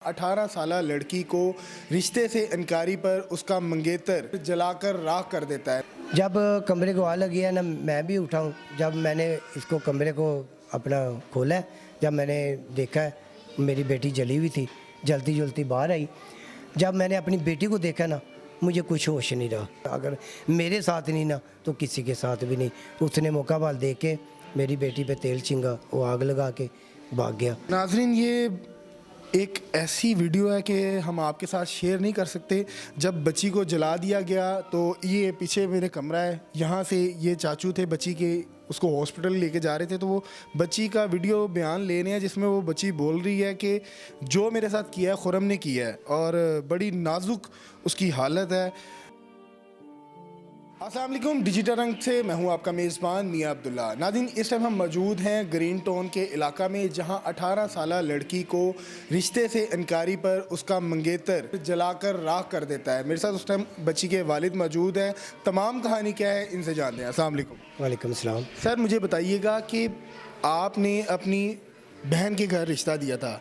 18 साला लड़की को रिश्ते से इनकारी पर उसका मंगेतर जलाकर राख कर देता है। जब कमरे को आग लगी है ना, मैं भी उठा हूँ। जब मैंने इसको कमरे को अपना खोला है, जब मैंने देखा है मेरी बेटी जली हुई थी, जलती जलती बाहर आई। जब मैंने अपनी बेटी को देखा ना, मुझे कुछ होश नहीं रहा। अगर मेरे साथ नहीं ना तो किसी के साथ भी नहीं। उसने मौका बाल दे के मेरी बेटी पे तेल छिंगा, वो आग लगा के भाग गया। नाजरीन, ये एक ऐसी वीडियो है कि हम आपके साथ शेयर नहीं कर सकते। जब बच्ची को जला दिया गया तो ये पीछे मेरे कमरा है, यहाँ से ये चाचू थे बच्ची के, उसको हॉस्पिटल लेके जा रहे थे, तो वो बच्ची का वीडियो बयान ले रहे हैं जिसमें वो बच्ची बोल रही है कि जो मेरे साथ किया है खुरम ने किया है, और बड़ी नाजुक उसकी हालत है। अस्सलाम वालेकुम, डिजिटल रंग से मैं हूं आपका मेज़बान मियां अब्दुल्ला। नाज़रीन, इस टाइम हम मौजूद हैं ग्रीन टाउन के इलाका में, जहां 18 साला लड़की को रिश्ते से इनकारी पर उसका मंगेतर जलाकर राख कर देता है। मेरे साथ उस टाइम बच्ची के वालिद मौजूद हैं। तमाम कहानी क्या है इनसे जानते हैं। अस्सलाम वालेकुम। वालेकुम सलाम। सर, मुझे बताइएगा कि आपने अपनी बहन के घर रिश्ता दिया था,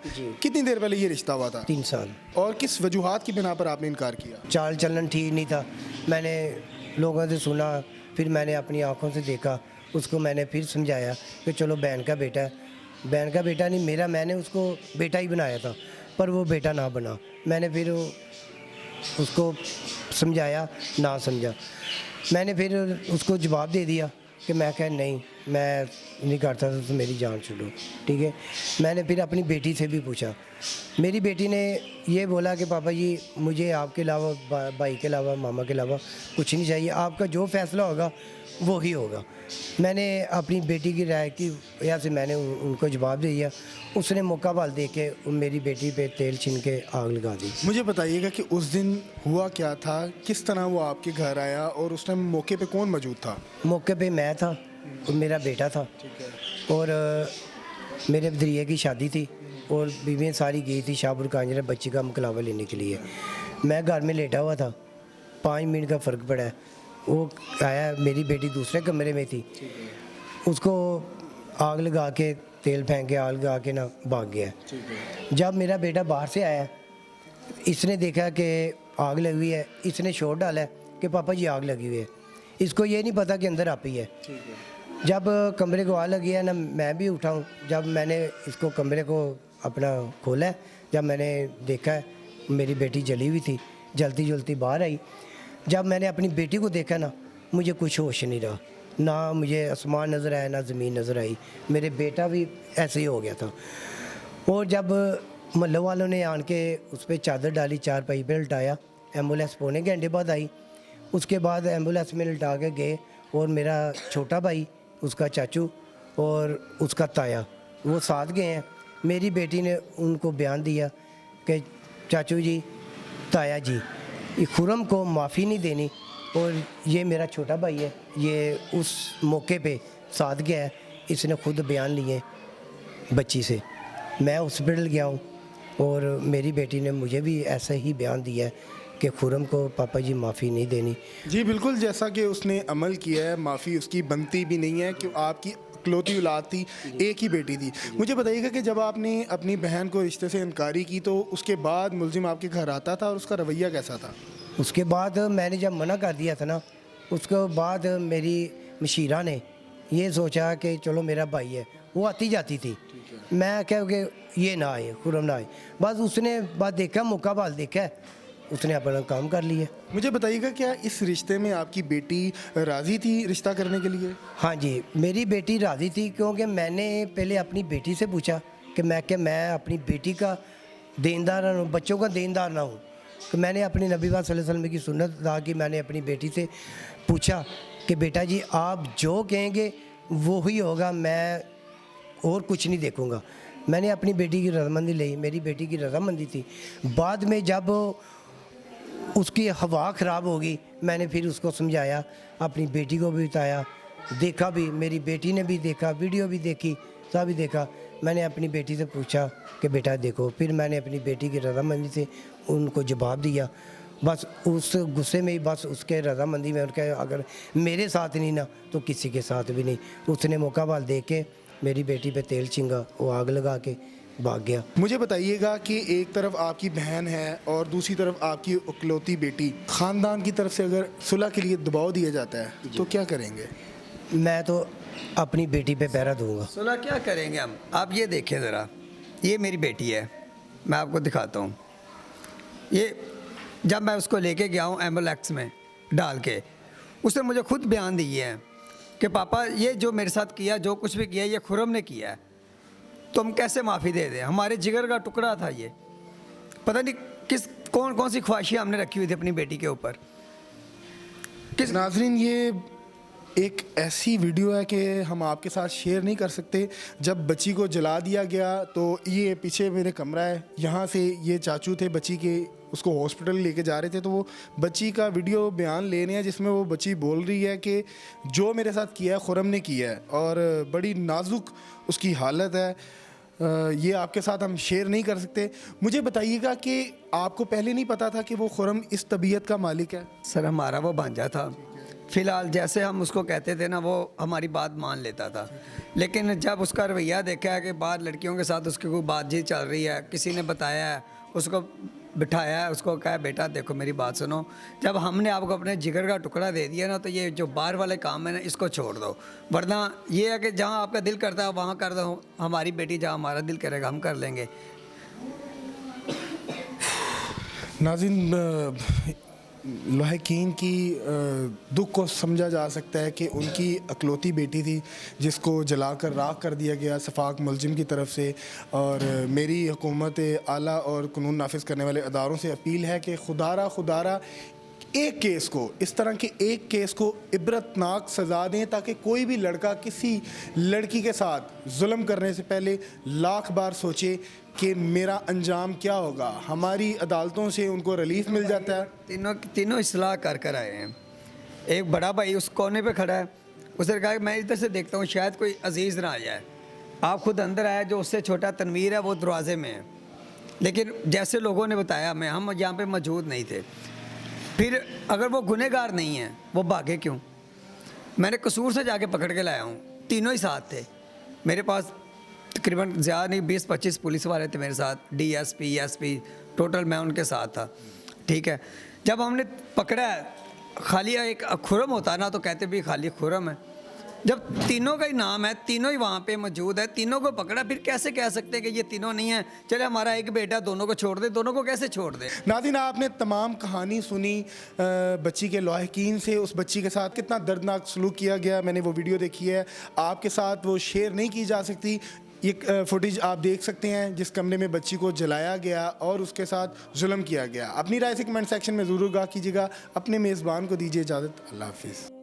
कितनी देर पहले ये रिश्ता हुआ था? 3 साल। और किस वजूहात की बिना पर आपने इनकार किया? चाल चलन ठीक नहीं था। मैंने लोगों से सुना, फिर मैंने अपनी आंखों से देखा। उसको मैंने फिर समझाया कि चलो बहन का बेटा है। बहन का बेटा नहीं मेरा, मैंने उसको बेटा ही बनाया था, पर वो बेटा ना बना। मैंने फिर उसको समझाया, ना समझा। मैंने फिर उसको जवाब दे दिया कि मैं कह नहीं, मैं नहीं करता तो मेरी जान छोड़ो, ठीक है। मैंने फिर अपनी बेटी से भी पूछा। मेरी बेटी ने ये बोला कि पापा जी, मुझे आपके अलावा, भाई के अलावा, मामा के अलावा कुछ नहीं चाहिए। आपका जो फैसला होगा वो ही होगा। मैंने अपनी बेटी की राय की वजह से मैंने उनको जवाब दे दिया। उसने मौका बाल दे के मेरी बेटी पे तेल छीन के आग लगा दी। मुझे बताइएगा कि उस दिन हुआ क्या था, किस तरह वो आपके घर आया, और उस टाइम मौके पे कौन मौजूद था? मौके पे मैं था और मेरा बेटा था, और मेरे दरिया की शादी थी और बीवियाँ सारी गई थी शाहपुर कांजरा बच्ची का मुकलावा लेने के लिए। मैं घर में लेटा हुआ था। 5 मिनट का फ़र्क पड़ा है। वो आया, मेरी बेटी दूसरे कमरे में थी, उसको आग लगा के तेल फेंक के आग लगा के ना भाग गया। जब मेरा बेटा बाहर से आया, इसने देखा कि आग लगी हुई है, इसने शोर डाला है कि पापा जी आग लगी हुई है। इसको ये नहीं पता कि अंदर आपी है। जब कमरे को आग लगी है ना, मैं भी उठा हूँ। जब मैंने इसको कमरे को अपना खोला है, जब मैंने देखा है मेरी बेटी जली हुई थी, जलती जलती बाहर आई। जब मैंने अपनी बेटी को देखा ना, मुझे कुछ होश नहीं रहा। ना मुझे आसमान नज़र आया, ना ज़मीन नज़र आई। मेरे बेटा भी ऐसे ही हो गया था। और जब मोहल्ले वालों ने आन के उस पर चादर डाली, 4 पाई पे लटाया, एम्बुलेंस पौने घंटे बाद आई। उसके बाद एम्बुलेंस में लटा के गए, और मेरा छोटा भाई, उसका चाचू और उसका ताया, वो साथ गए हैं। मेरी बेटी ने उनको बयान दिया कि चाचू जी, ताया जी, खुरम को माफ़ी नहीं देनी। और ये मेरा छोटा भाई है, ये उस मौके पे साथ गया है। इसने खुद बयान लिए बच्ची से। मैं हॉस्पिटल गया हूँ, और मेरी बेटी ने मुझे भी ऐसा ही बयान दिया है कि खुरम को पापा जी माफ़ी नहीं देनी। जी बिल्कुल, जैसा कि उसने अमल किया है, माफ़ी उसकी बनती भी नहीं है कि आपकी इकलौती औलाद थी, एक ही बेटी थी। मुझे बताइएगा कि जब आपने अपनी बहन को रिश्ते से इनकारी की, तो उसके बाद मुलजिम आपके घर आता था और उसका रवैया कैसा था? उसके बाद मैंने जब मना कर दिया था ना, उसके बाद मेरी मशीरा ने ये सोचा कि चलो मेरा भाई है, वो आती जाती थी। मैं क्या कि ये ना आए, खुरम ना आए। बस उसने बात देखा, मौका बाल देखा, उसने अपना काम कर लिया। मुझे बताइएगा, क्या इस रिश्ते में आपकी बेटी राज़ी थी रिश्ता करने के लिए? हाँ जी, मेरी बेटी राज़ी थी, क्योंकि मैंने पहले अपनी बेटी से पूछा कि मैं अपनी बेटी का देनदार ना हूँ, बच्चों का देनदार ना हूँ। तो मैंने अपनी नबी पाक सल्लल्लाहु अलैहि वसल्लम की सुन्नत अदा की। मैंने अपनी बेटी से पूछा कि बेटा जी, आप जो कहेंगे वो ही होगा, मैं और कुछ नहीं देखूँगा। मैंने अपनी बेटी की रजामंदी ली, मेरी बेटी की रजामंदी थी। बाद में जब उसकी हवा ख़राब होगी, मैंने फिर उसको समझाया, अपनी बेटी को भी बताया, देखा भी, मेरी बेटी ने भी देखा, वीडियो भी देखी, सब भी देखा। मैंने अपनी बेटी से पूछा कि बेटा देखो। फिर मैंने अपनी बेटी की रजामंदी से उनको जवाब दिया। बस उस गुस्से में ही, बस उसके रजामंदी में उनके, अगर मेरे साथ नहीं ना तो किसी के साथ भी नहीं। उसने मौका बाल दे के मेरी बेटी पे तेल छिंगा, वो आग लगा के भाग गया। मुझे बताइएगा कि एक तरफ आपकी बहन है और दूसरी तरफ आपकी इकलौती बेटी, ख़ानदान की तरफ से अगर सुलह के लिए दबाव दिया जाता है तो क्या करेंगे? मैं तो अपनी बेटी पे पहरा दूंगा। सुलह क्या करेंगे हम? आप ये देखिए ज़रा, ये मेरी बेटी है, मैं आपको दिखाता हूँ। ये जब मैं उसको लेके गया हूँ एम्बुलेंस में डाल के, उसने मुझे खुद बयान दिए हैं कि पापा ये जो मेरे साथ किया, जो कुछ भी किया, ये खुरम ने किया है, तो हम कैसे माफ़ी दे दें? हमारे जिगर का टुकड़ा था ये, पता नहीं कौन कौन सी ख्वाहिशें हमने रखी हुई थी अपनी बेटी के ऊपर। नाजरीन, ये एक ऐसी वीडियो है कि हम आपके साथ शेयर नहीं कर सकते। जब बच्ची को जला दिया गया तो ये पीछे मेरे कमरा है, यहाँ से ये चाचू थे बच्ची के, उसको हॉस्पिटल लेके जा रहे थे, तो वो बच्ची का वीडियो बयान ले रहे हैं जिसमें वो बच्ची बोल रही है कि जो मेरे साथ किया है खुरम ने किया है, और बड़ी नाजुक उसकी हालत है। ये आपके साथ हम शेयर नहीं कर सकते। मुझे बताइएगा कि आपको पहले नहीं पता था कि वो खुरम इस तबीयत का मालिक है? सर हमारा वो भांजा था, फ़िलहाल जैसे हम उसको कहते थे ना, वो हमारी बात मान लेता था, लेकिन जब उसका रवैया देखा है कि बाहर लड़कियों के साथ उसकी कोई बातचीत चल रही है, किसी ने बताया है, उसको बिठाया है, उसको कहा बेटा देखो मेरी बात सुनो, जब हमने आपको अपने जिगर का टुकड़ा दे दिया ना, तो ये जो बाहर वाले काम है ना, इसको छोड़ दो, वरना ये है कि जहाँ आपका दिल करता है वहाँ कर दो, हमारी बेटी जहाँ हमारा दिल करेगा हम कर लेंगे। नाज़रीन, लाहिकीन की दुख को समझा जा सकता है कि उनकी इकलौती बेटी थी जिसको जलाकर राख कर दिया गया सफाक मुलजिम की तरफ से। और मेरी हुकूमत आला और कानून नाफिज करने वाले अदारों से अपील है कि खुदारा एक केस को, इस तरह के एक केस को इबरतनाक सज़ा दें, ताकि कोई भी लड़का किसी लड़की के साथ जुल्म करने से पहले लाख बार सोचे कि मेरा अंजाम क्या होगा। हमारी अदालतों से उनको रिलीफ मिल जाता है। तीनों इस्लाह कर आए हैं। एक बड़ा भाई उस कोने पे खड़ा है, उसने कहा कि मैं इधर से देखता हूँ शायद कोई अजीज़ ना आ जाए। आप खुद अंदर आए, जो उससे छोटा तनवीर है वो दरवाजे में है, लेकिन जैसे लोगों ने बताया हम यहाँ पे मौजूद नहीं थे। फिर अगर वो गुनहगार नहीं है वो भागे क्यों? मैंने कसूर से जाके पकड़ के लाया हूँ, तीनों ही साथ थे मेरे पास, तकरीबन ज़्यादा नहीं 20-25 पुलिस वाले थे मेरे साथ, DSP SP टोटल मैं उनके साथ था। ठीक है, जब हमने पकड़ा है, खाली एक खुरम होता ना तो कहते भी खाली खुरम है, जब तीनों का ही नाम है, तीनों ही वहाँ पे मौजूद है, तीनों को पकड़ा, फिर कैसे कह सकते हैं कि ये तीनों नहीं है? चले हमारा एक बेटा, दोनों को छोड़ दे, दोनों को कैसे छोड़ दे? नाज़रीन, आपने तमाम कहानी सुनी बच्ची के लाहिकीन से। उस बच्ची के साथ कितना दर्दनाक सलूक किया गया, मैंने वो वीडियो देखी है, आपके साथ वो शेयर नहीं की जा सकती। ये फुटेज आप देख सकते हैं जिस कमरे में बच्ची को जलाया गया और उसके साथ जुल्म किया गया। अपनी राय से कमेंट सेक्शन में ज़रूर आगाह कीजिएगा। अपने मेज़बान को दीजिए इजाज़त। अल्लाह हाफिज़।